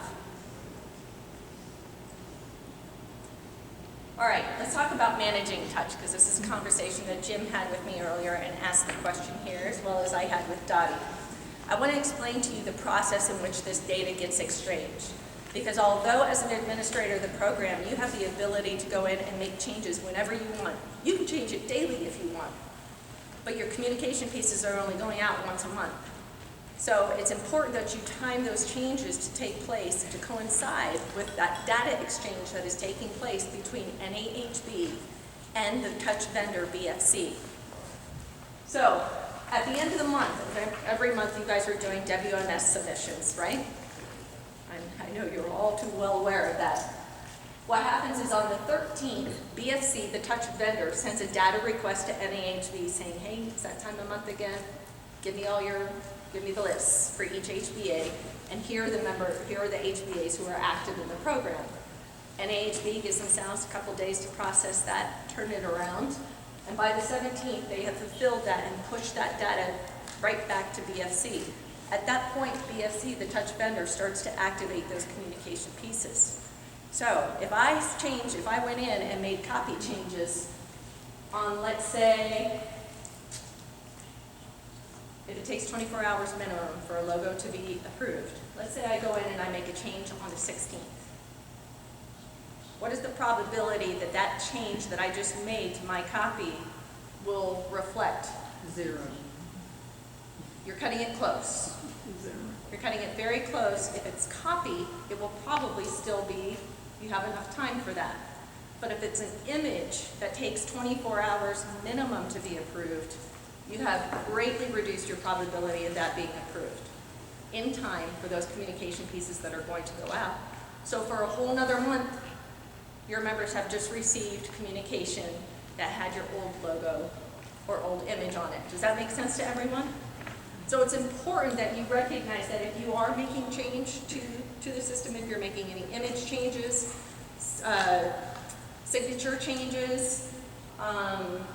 All right, let's talk about managing touch, because this is a conversation that Jim had with me earlier and asked the question here, as well as I had with Dottie. I want to explain to you the process in which this data gets exchanged. Because although as an administrator of the program, you have the ability to go in and make changes whenever you want. You can change it daily if you want. But your communication pieces are only going out once a month. So it's important that you time those changes to take place to coincide with that data exchange that is taking place between NAHB and the touch vendor BFC. So at the end of the month, every month you guys are doing WMS submissions, right? I know you're all too well aware of that. What happens is on the 13th, BFC, the touch vendor, sends a data request to NAHB saying, hey, it's that time of month again. Give me the lists for each HBA, and here are the HBAs who are active in the program. NAHB gives themselves a couple days to process that, turn it around, and by the 17th, they have fulfilled that and pushed that data right back to BFC. At that point, BFC, the touch vendor, starts to activate those communication pieces. So if I went in and made copy changes on, let's say, if it takes 24 hours minimum for a logo to be approved, let's say I go in and I make a change on the 16th. What is the probability that that change that I just made to my copy will reflect? 0. You're cutting it close. 0. You're cutting it very close. If it's copy, it will probably still be, you have enough time for that. But if it's an image that takes 24 hours minimum to be approved, you have greatly reduced your probability of that being approved in time for those communication pieces that are going to go out. So for a whole nother month, your members have just received communication that had your old logo or old image on it. Does that make sense to everyone? So it's important that you recognize that if you are making change to the system, if you're making any image changes, signature changes,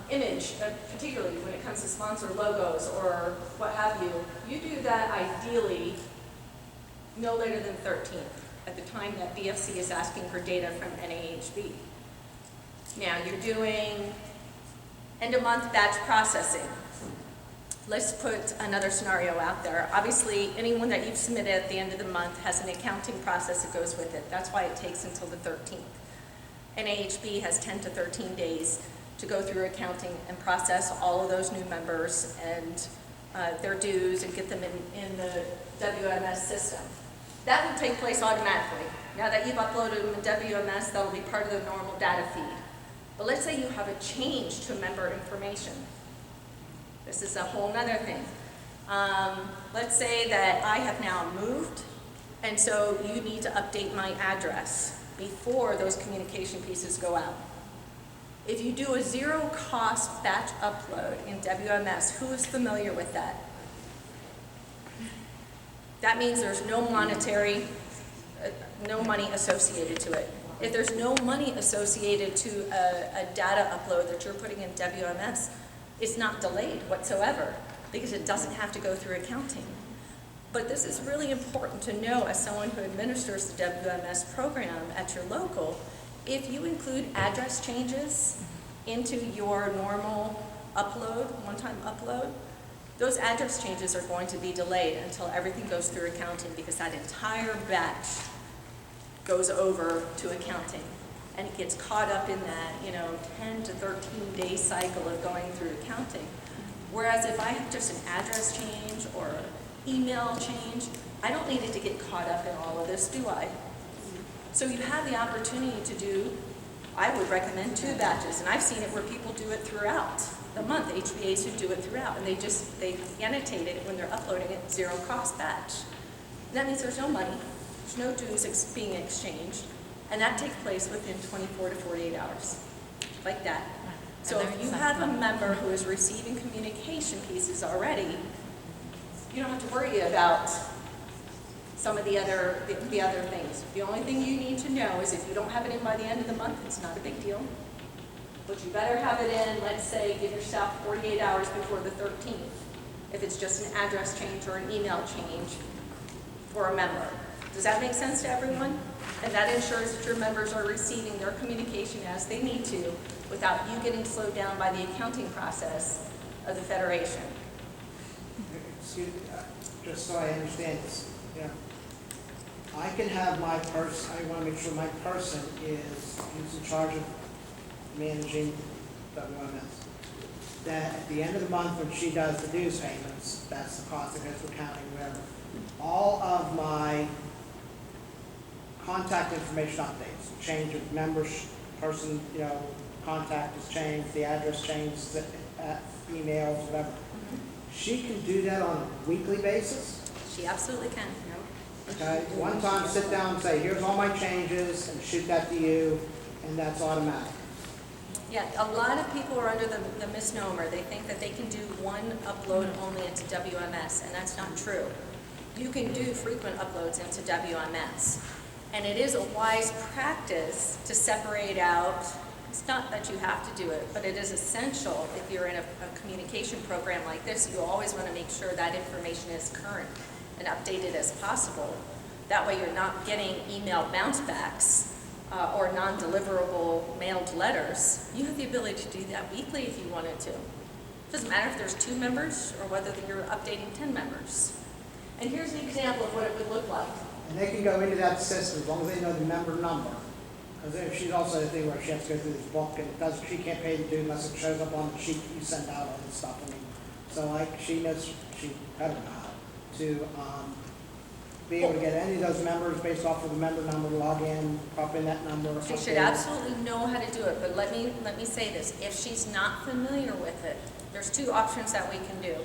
image, particularly when it comes to sponsor logos or what have you, you do that ideally no later than 13th, at the time that BFC is asking for data from NAHB. Now you're doing end of month batch processing. Let's put another scenario out there. Obviously, anyone that you've submitted at the end of the month has an accounting process that goes with it. That's why it takes until the 13th. NAHB has 10 to 13 days to go through accounting and process all of those new members and their dues and get them in the WMS system. That will take place automatically. Now that you've uploaded them in WMS, that'll be part of the normal data feed. But let's say you have a change to member information. This is a whole nother thing. Let's say that I have now moved, and so you need to update my address before those communication pieces go out. If you do a zero-cost batch upload in WMS, who is familiar with that? That means there's no money associated to it. If there's no money associated to a data upload that you're putting in WMS, it's not delayed whatsoever because it doesn't have to go through accounting. But this is really important to know as someone who administers the WMS program at your local. If you include address changes into your normal upload, one-time upload, those address changes are going to be delayed until everything goes through accounting because that entire batch goes over to accounting. And it gets caught up in that, 10 to 13 day cycle of going through accounting. Whereas if I have just an address change or an email change, I don't need it to get caught up in all of this, do I? So you have the opportunity to do, I would recommend 2 batches, and I've seen it where people do it throughout the month, HBAs who do it throughout, and they annotate it when they're uploading it, zero cost batch. And that means there's no money, there's no dues being exchanged, and that takes place within 24 to 48 hours, like that. So if you have a member who is receiving communication pieces already, you don't have to worry about some of the other things. The only thing you need to know is if you don't have it in by the end of the month, it's not a big deal. But you better have it in, let's say, give yourself 48 hours before the 13th, if it's just an address change or an email change for a member. Does that make sense to everyone? And that ensures that your members are receiving their communication as they need to without you getting slowed down by the accounting process of the Federation. Excuse me, just so I understand this, you know, I can have my person, I want to make sure my person who's in charge of managing WMS. That at the end of the month when she does the dues payments, that's the cost that goes for accounting, whatever. All of my contact information updates, change of members, person, you know, contact is changed, the address changed, emails, whatever. She can do that on a weekly basis? She absolutely can. Okay, one time sit down and say, here's all my changes, and shoot that to you, and that's automatic. Yeah, a lot of people are under the misnomer. They think that they can do one upload only into WMS, and that's not true. You can do frequent uploads into WMS. And it is a wise practice to separate out, it's not that you have to do it, but it is essential if you're in a communication program like this, you always want to make sure that information is current and updated as possible. That way you're not getting email bounce backs or non-deliverable mailed letters. You have the ability to do that weekly if you wanted to. It doesn't matter if there's 2 members or whether you're updating 10 members. And here's an example of what it would look like. And they can go into that system as long as they know the member number. Because if she's also the thing where she has to go through this book and she can't pay the due unless it shows up on the sheet you send out on the stuff. I mean, so like she knows, she better know how to be able to get any of those members based off of the member number, log in, pop in that number. She should absolutely know how to do it, but let me say this. If she's not familiar with it, there's 2 options that we can do.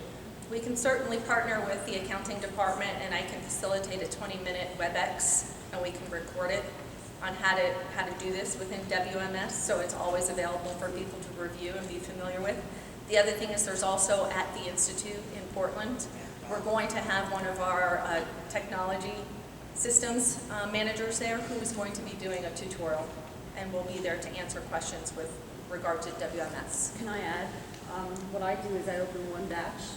We can certainly partner with the accounting department and I can facilitate a 20-minute WebEx and we can record it on how to do this within WMS so it's always available for people to review and be familiar with. The other thing is there's also at the Institute in Portland, we're going to have one of our technology systems managers there who is going to be doing a tutorial and will be there to answer questions with regard to WMS. Can I add? What I do is I open one batch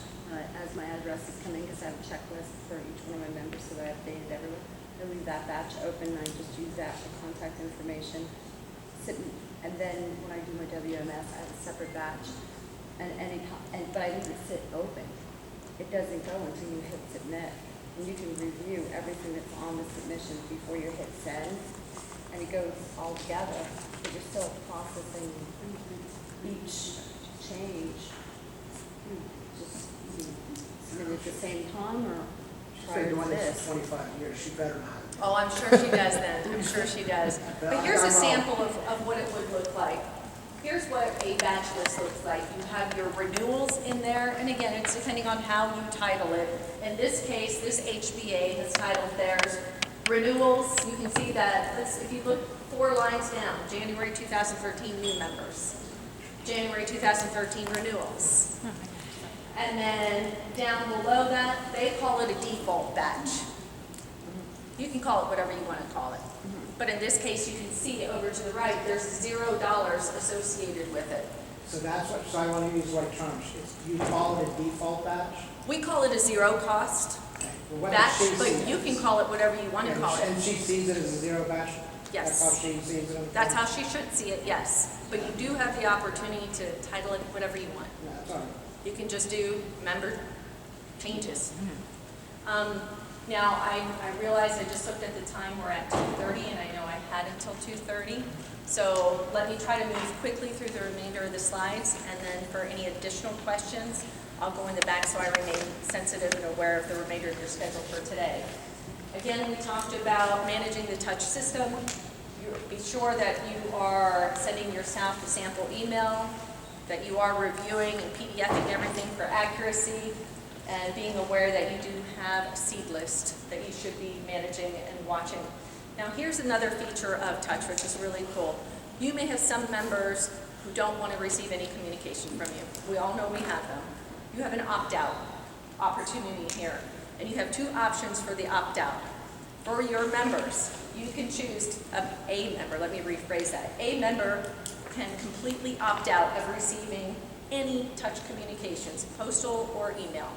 as my address is coming because I have a checklist for each one of my members so that I update it everywhere. I leave that batch open and I just use that for contact information. And then when I do my WMS, I have a separate batch. But I leave it sit open. It doesn't go until you hit submit. And you can review everything that's on the submission before you hit send. And it goes all together, but you're still processing each change. Submit at the same time or She's prior been to doing this this? for 25 years, she better not. Oh, I'm sure she does then. I'm sure she does. But here's a sample of what it would look like. Here's what a batch list looks like. You have your renewals in there, and again, it's depending on how you title it. In this case, this HBA has titled theirs renewals. You can see that, if you look 4 lines down, January 2013 new members, January 2013 renewals. And then down below that, they call it a default batch. You can call it whatever you want to call it. But in this case, you can see over to the right, there's $0 associated with it. So that's what, so I want to use the right terms. You call it a default batch? We call it a 0 cost Well, what batch, does she but see you it? can call it whatever you want to call it. And she sees it as a 0 batch? Yes. That's how she sees it? That's how she should see it, yes. But you do have the opportunity to title it whatever you want. No, that's all right. You can just do member changes. Now, I realize I just looked at the time, we're at 2:30, and I know I had until 2:30. So let me try to move quickly through the remainder of the slides, and then for any additional questions, I'll go in the back so I remain sensitive and aware of the remainder of your schedule for today. Again, we talked about managing the touch system. Be sure that you are sending yourself a sample email, that you are reviewing and PDFing everything for accuracy, and being aware that you do have a seed list that you should be managing and watching. Now here's another feature of Touch, which is really cool. You may have some members who don't want to receive any communication from you. We all know we have them. You have an opt-out opportunity here, and you have 2 options for the opt-out. For your members, you can choose a member, let me rephrase that. A member can completely opt out of receiving any touch communications, postal or email.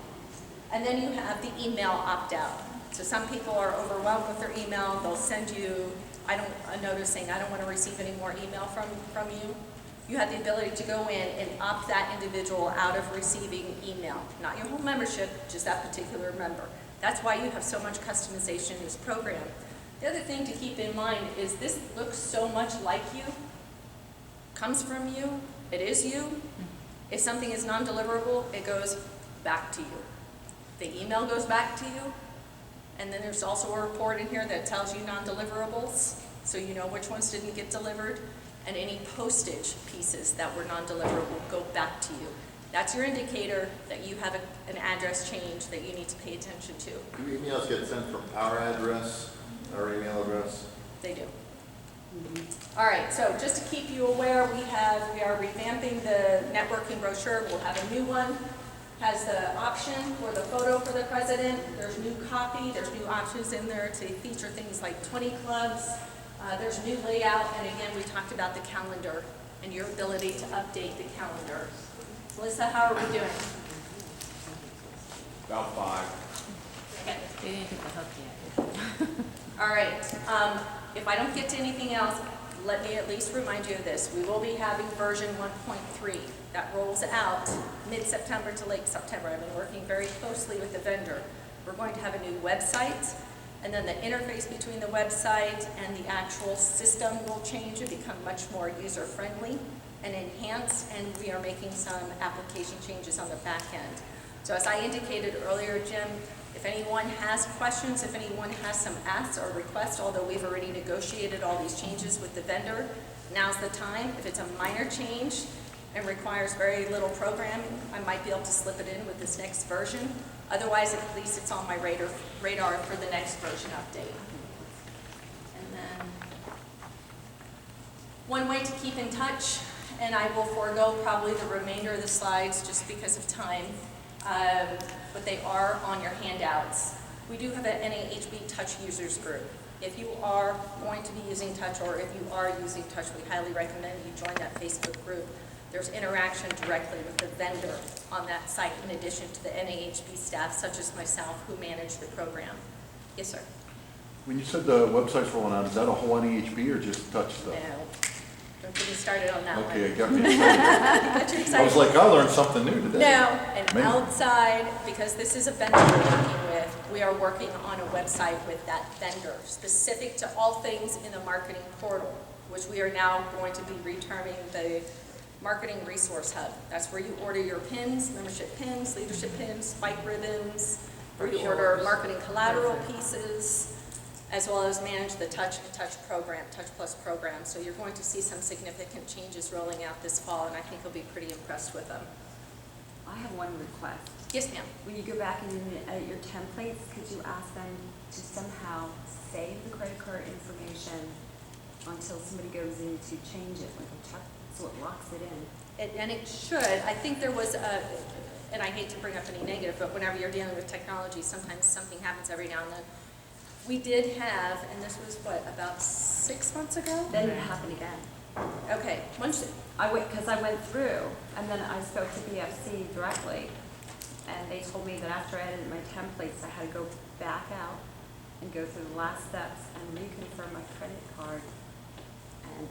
And then you have the email opt-out. So some people are overwhelmed with their email, they'll send you a notice saying, I don't want to receive any more email from you. You have the ability to go in and opt that individual out of receiving email. Not your whole membership, just that particular member. That's why you have so much customization in this program. The other thing to keep in mind is this looks so much like you, comes from you, it is you. If something is non-deliverable, it goes back to you. The email goes back to you, and then there's also a report in here that tells you non-deliverables, so you know which ones didn't get delivered, and any postage pieces that were non-deliverable go back to you. That's your indicator that you have an address change that you need to pay attention to. Do emails get sent from our address, our email address? They do. All right, so just to keep you aware, we are revamping the networking brochure. We'll have a new one. Has the option for the photo for the president. There's new copy. There's new options in there to feature things like 20 clubs. There's new layout, and again, we talked about the calendar and your ability to update the calendar. Melissa, how are we doing? About 5. Okay. They didn't get the hook yet. All right. If I don't get to anything else, let me at least remind you of this. We will be having version 1.3 that rolls out mid-September to late September. I've been working very closely with the vendor. We're going to have a new website, and then the interface between the website and the actual system will change and become much more user-friendly and enhanced, and we are making some application changes on the back end. So as I indicated earlier, Jim, if anyone has questions, if anyone has some asks or requests, although we've already negotiated all these changes with the vendor, now's the time. If it's a minor change and requires very little programming, I might be able to slip it in with this next version. Otherwise, at least it's on my radar for the next version update. And then one way to keep in touch, and I will forego probably the remainder of the slides just because of time, but they are on your handouts. We do have an NAHB Touch Users Group. If you are going to be using Touch, or if you are using Touch, we highly recommend you join that Facebook group. There's interaction directly with the vendor on that site, in addition to the NAHB staff, such as myself, who manage the program. Yes, sir? When you said the website's rolling out, is that a whole NAHB or just Touch stuff? No. Don't get me started on that one. Okay, it got me excited. Got you excited. I was like, I learned something new today. No, and Amazing. outside, because this is a vendor we're working with, we are working on a website with that vendor, specific to all things in the marketing portal, which we are now going to be reterming the Marketing Resource Hub. That's where you order your pins, membership pins, leadership pins, spike ribbons, where you order marketing collateral pieces, as well as manage the Touch program, Touch Plus program. So you're going to see some significant changes rolling out this fall, and I think you'll be pretty impressed with them. I have one request. Yes, ma'am. When you go back and you edit your templates, could you ask them to somehow save the credit card information until somebody goes in to change it, like a check, so it locks it in? And it should. I think there was a, and I hate to bring up any negative, but whenever you're dealing with technology, sometimes something happens every now and then. We did have, and this was what, about 6 months ago? Then it happened again. Okay, Because I went through, and then I spoke to BFC directly, and they told me that after I edited my templates, I had to go back out and go through the last steps and reconfirm my credit card. And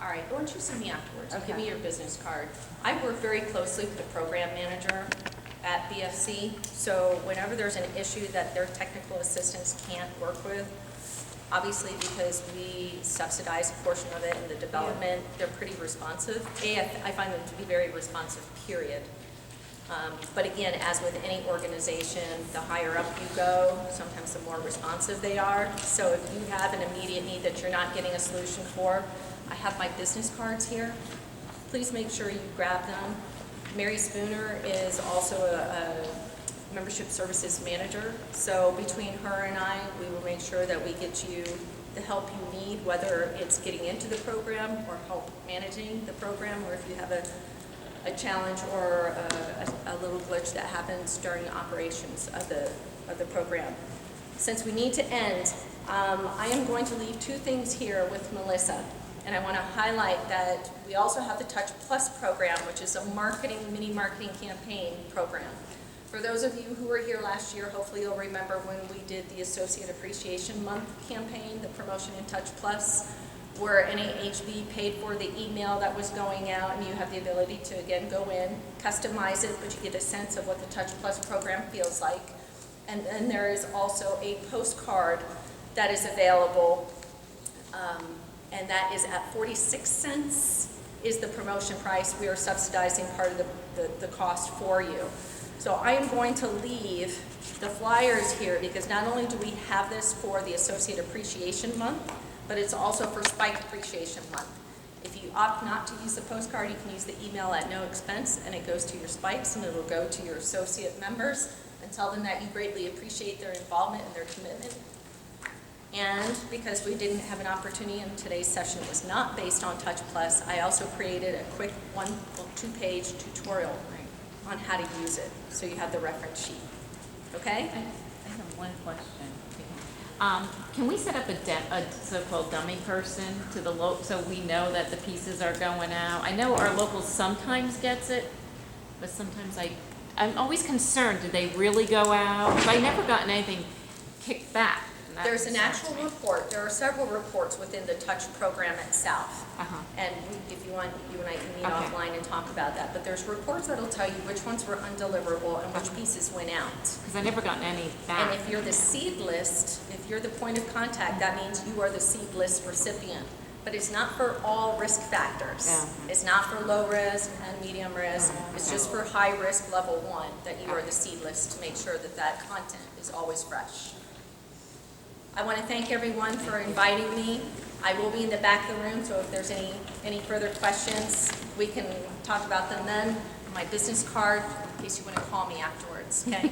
all right, why don't you send me afterwards? Okay. Give me your business card. I work very closely with the program manager at BFC, so whenever there's an issue that their technical assistants can't work with, obviously because we subsidize a portion of it in the development, they're pretty responsive. I find them to be very responsive, period. But again, as with any organization, the higher up you go, sometimes the more responsive they are. So if you have an immediate need that you're not getting a solution for, I have my business cards here. Please make sure you grab them. Mary Spooner is also a membership services manager. So between her and I, we will make sure that we get you the help you need, whether it's getting into the program or help managing the program, or if you have a challenge or a little glitch that happens during operations of the program. since we need to end, I am going to leave two things here with Melissa. And I want to highlight that we also have the Touch Plus program, which is a mini marketing campaign program. For those of you who were here last year, hopefully you'll remember when we did the Associate Appreciation Month campaign, the promotion in Touch Plus, where NAHB paid for the email that was going out, and you have the ability to, again, go in, customize it, but you get a sense of what the Touch Plus program feels like. And then there is also a postcard that is available, and that is at 46 cents is the promotion price. We are subsidizing part of the cost for you. So I am going to leave the flyers here because not only do we have this for the Associate Appreciation Month, but it's also for Spike Appreciation Month. If you opt not to use the postcard, you can use the email at no expense, and it goes to your Spikes, and it'll go to your associate members, and tell them that you greatly appreciate their involvement and their commitment. And because we didn't have an opportunity and today's session was not based on Touch Plus, I also created a quick 2-page tutorial on how to use it, so you have the reference sheet. Okay? I have one question. Can we set up a so-called dummy person to the so we know that the pieces are going out? I know our local sometimes gets it, but sometimes I'm always concerned, do they really go out? Because I never gotten anything kicked back. There's an actual report. There are several reports within the Touch program itself. And if you want, you and I can meet offline and talk about that. But there's reports that'll tell you which ones were undeliverable and which pieces went out. Because I never gotten any back. And if you're the seed list, if you're the point of contact, that means you are the seed list recipient. But it's not for all risk factors. It's not for low risk and medium risk. It's just for high risk level 1 that you are the seed list to make sure that that content is always fresh. I want to thank everyone for inviting me. I will be in the back of the room, so if there's any further questions, we can talk about them then. My business card, in case you want to call me afterwards, okay?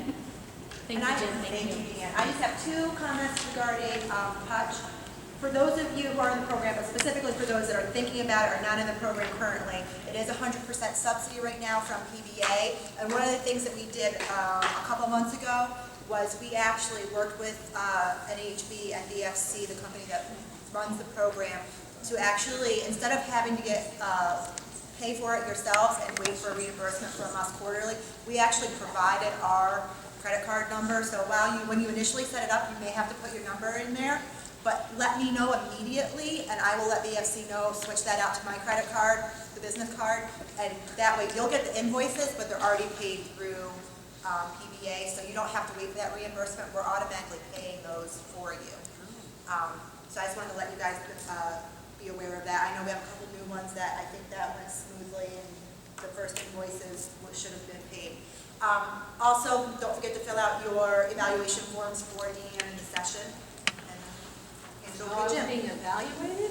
Thank you, Jim. Thank you, DeAnn. I just have 2 comments regarding Touch. For those of you who are in the program, but specifically for those that are thinking about it or not in the program currently, it is 100% subsidy right now from PBA. And one of the things that we did a couple months ago was we actually worked with NAHB and DFC, the company that runs the program, to actually, instead of having to pay for it yourselves and wait for a reimbursement from us quarterly, we actually provided our credit card number. So when you initially set it up, you may have to put your number in there, but let me know immediately, and I will let BFC know, switch that out to my credit card, the business card, and that way you'll get the invoices, but they're already paid through PBA, so you don't have to wait for that reimbursement. We're automatically paying those for you. So I just wanted to let you guys be aware of that. I know we have a couple new ones that I think that went smoothly, and the first invoices should have been paid. Also, don't forget to fill out your evaluation forms for DeAnn in the session. So I was being evaluated?